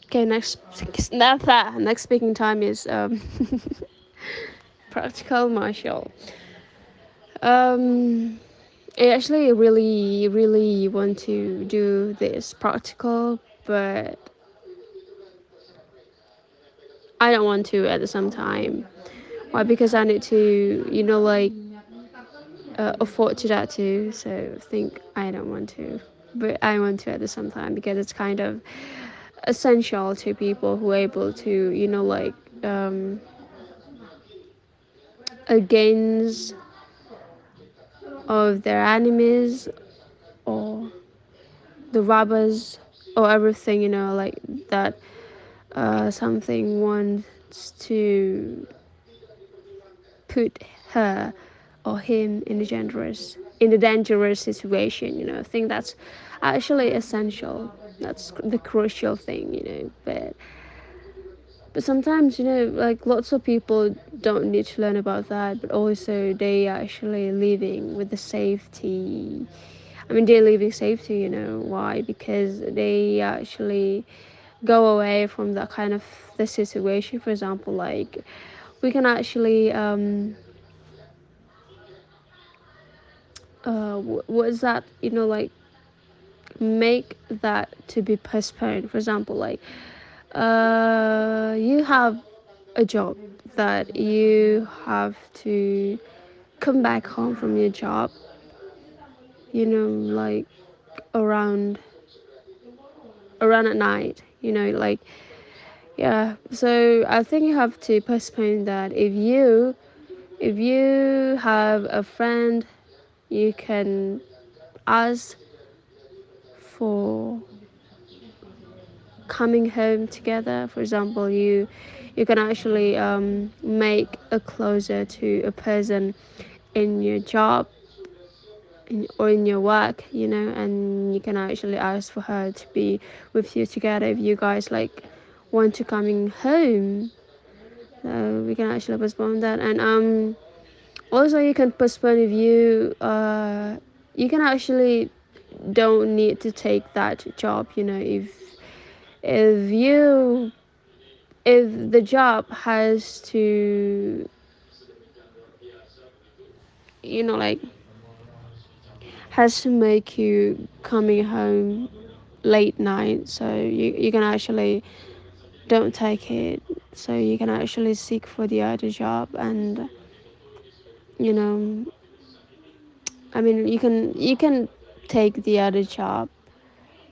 Okay, next speaking time is practical martial. um I actually really want to do this practical, but I don't want to at the same time. Why? Because I need to, afford to that too. So I think I don't want to, but I want to at the same time because it's kind of essential to people who are able to, um, against of their enemies or the robbers or everything, like that. Something wants to put her or him in a dangerous situation. I think that's actually essential. That's the crucial thing. But sometimes, like lots of people don't need to learn about that, but also they are actually living with the safety. I mean, they're living safety. Why? Because they actually go away from that kind of the situation. For example, like we can actually what is that, like make that to be postponed. For example, like you have a job that you have to come back home from your job, like around at night, like, yeah. So I think you have to postpone that. If you have a friend, you can ask for coming home together. For example, you can actually make a closer to a person in your job or in your work, and you can actually ask for her to be with you together if you guys like want to coming home. So we can actually postpone that. And also you can postpone if you can actually don't need to take that job, if you if the job has to, like has to make you coming home late night, so you can actually don't take it. So you can actually seek for the other job. And you know I mean, you can take the other job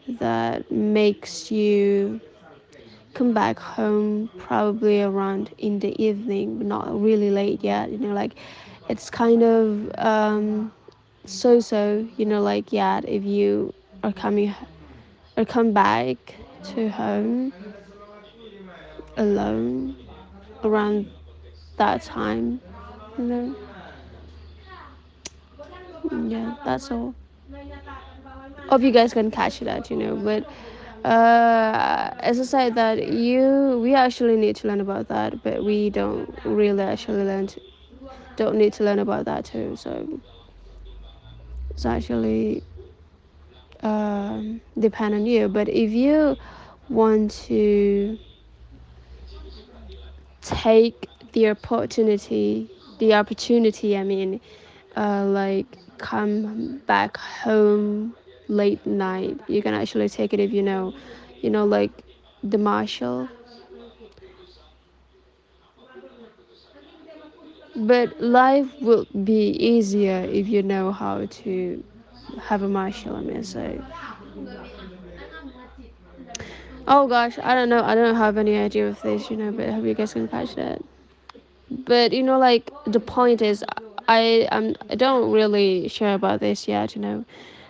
that makes you come back home probably around in the evening, but not really late yet. Like it's kind of so, like, yeah, if you are coming or come back to home alone around that time, you know. Yeah, that's all. Hope you guys can catch that, but as I said, that we actually need to learn about that, but we don't really actually don't need to learn about that too. So it's actually depend on you. But if you want to take the opportunity, I mean, like come back home late night, you can actually take it if like the marshal. But life will be easier if you know how to have a marshal, I mean. So, oh gosh, I don't have any idea of this, but I hope you guys can catch that. But like the point is, I don't really sure about this yet.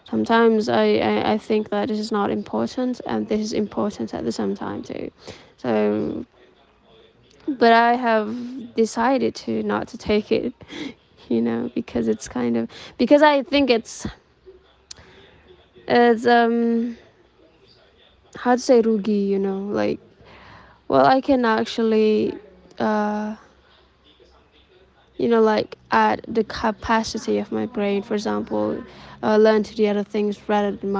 Sometimes I think that this is not important and this is important at the same time too. So, but I have decided to not to take it, because it's kind of, because I think it's how to say rugi, like, well, I can actually uh like add the capacity of my brain, for example, learn to the other things rather than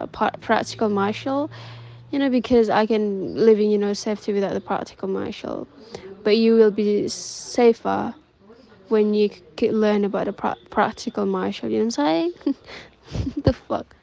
practical martial, because I can live in safety without the practical martial. But you will be safer when you could learn about the practical martial. You know what I'm saying? The fuck.